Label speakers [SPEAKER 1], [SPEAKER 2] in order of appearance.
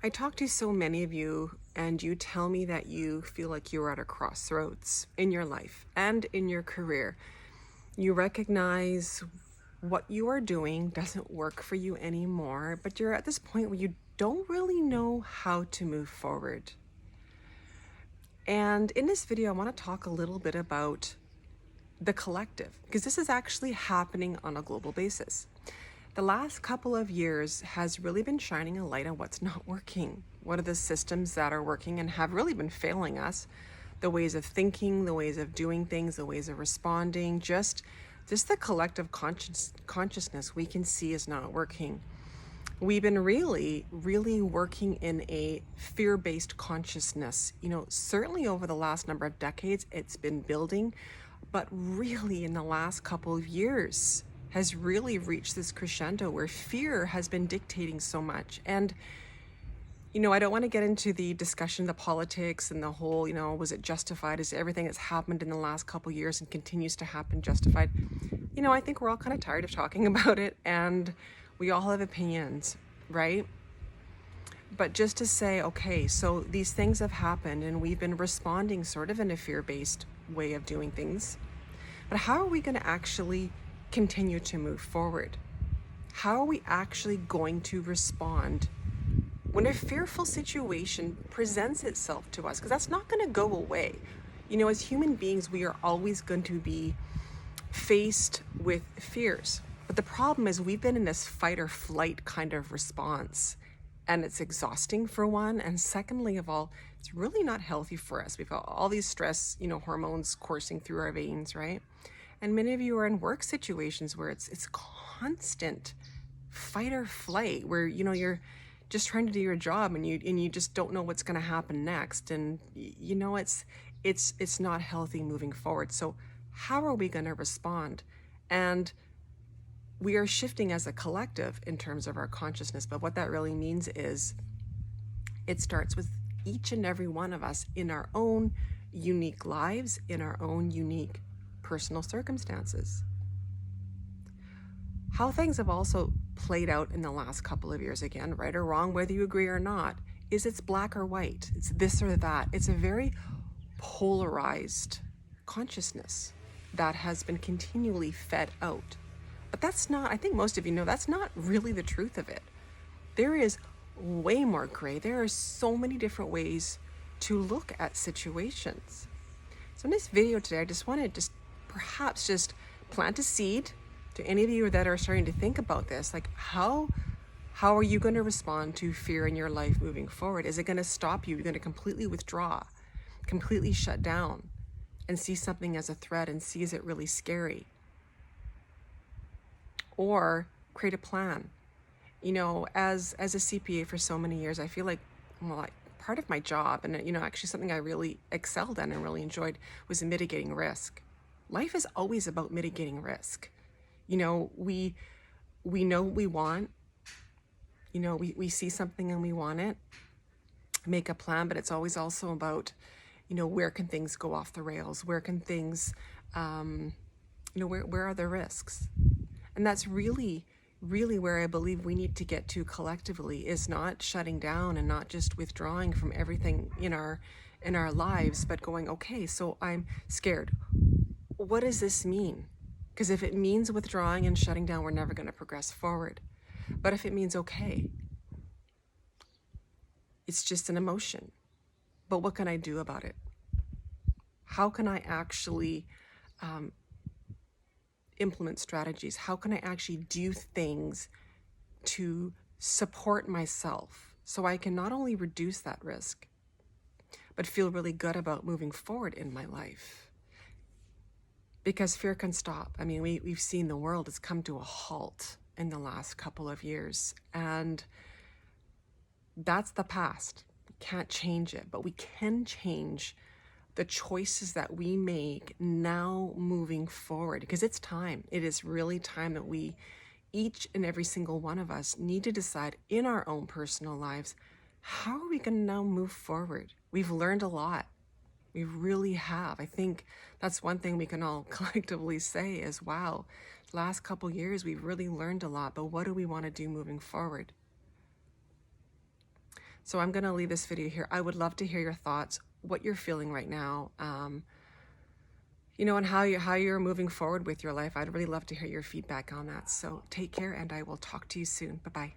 [SPEAKER 1] I talk to so many of you, and you tell me that you feel like you're at a crossroads in your life and in your career. You recognize what you are doing doesn't work for you anymore, but you're at this point where you don't really know how to move forward. And in this video, I want to talk a little bit about the collective, because this is actually happening on a global basis. The last couple of years has really been shining a light on what's not working. What are the systems that are working and have really been failing us? The ways of thinking, the ways of doing things, the ways of responding, just the collective consciousness we can see is not working. We've been really working in a fear-based consciousness. Certainly over the last number of decades, it's been building, but really in the last couple of years has really reached this crescendo where fear has been dictating so much. And, I don't want to get into the discussion, the politics and the whole, was it justified? Is everything that's happened in the last couple of years and continues to happen justified? I think we're all kind of tired of talking about it, and we all have opinions, right? But just to say, okay, so these things have happened and we've been responding sort of in a fear-based way of doing things. But how are we going to actually continue to move forward? How are we actually going to respond when a fearful situation presents itself to us? Because that's not going to go away. As human beings, we are always going to be faced with fears. But the problem is we've been in this fight or flight kind of response, and it's exhausting for one, and secondly of all, it's really not healthy for us. We've got all these stress, hormones coursing through our veins, right? And many of you are in work situations where it's constant fight or flight, where you're just trying to do your job and you just don't know what's going to happen next, and it's not healthy moving forward. So how are we going to respond? And we are shifting as a collective in terms of our consciousness, but what that really means is it starts with each and every one of us in our own unique lives, in our own unique personal circumstances. How things have also played out in the last couple of years, again, right or wrong, whether you agree or not, is it's black or white. It's this or that. It's a very polarized consciousness that has been continually fed out. But that's not, I think most of you know, that's not really the truth of it. There is way more gray. There are so many different ways to look at situations. So in this video today, I just want to perhaps plant a seed to any of you that are starting to think about this. Like, how are you going to respond to fear in your life moving forward? Is it going to stop you? You're going to completely withdraw, completely shut down, and see something as a threat and see, is it really scary? Or create a plan. As a CPA for so many years, I feel like, part of my job, and actually something I really excelled in and really enjoyed, was mitigating risk. Life is always about mitigating risk. We know what we want. We see something and we want it. Make a plan, but it's always also about, where can things go off the rails? Where can things, where are the risks? And that's really where I believe we need to get to collectively, is not shutting down and not just withdrawing from everything in our lives, but going, okay, so I'm scared. What does this mean? Because if it means withdrawing and shutting down, we're never going to progress forward. But if it means, okay, it's just an emotion, but what can I do about it? How can I actually implement strategies? How can I actually do things to support myself so I can not only reduce that risk, but feel really good about moving forward in my life? Because fear can stop. I mean, we've seen the world has come to a halt in the last couple of years, and that's the past. We can't change it, but we can change the choices that we make now moving forward, because it's time. It is really time that we, each and every single one of us, need to decide in our own personal lives, how are we going to now move forward? We've learned a lot. We really have. I think that's one thing we can all collectively say is, wow, last couple years, we've really learned a lot, but what do we want to do moving forward? So I'm going to leave this video here. I would love to hear your thoughts, what you're feeling right now, and how you're moving forward with your life. I'd really love to hear your feedback on that. So take care, and I will talk to you soon. Bye-bye.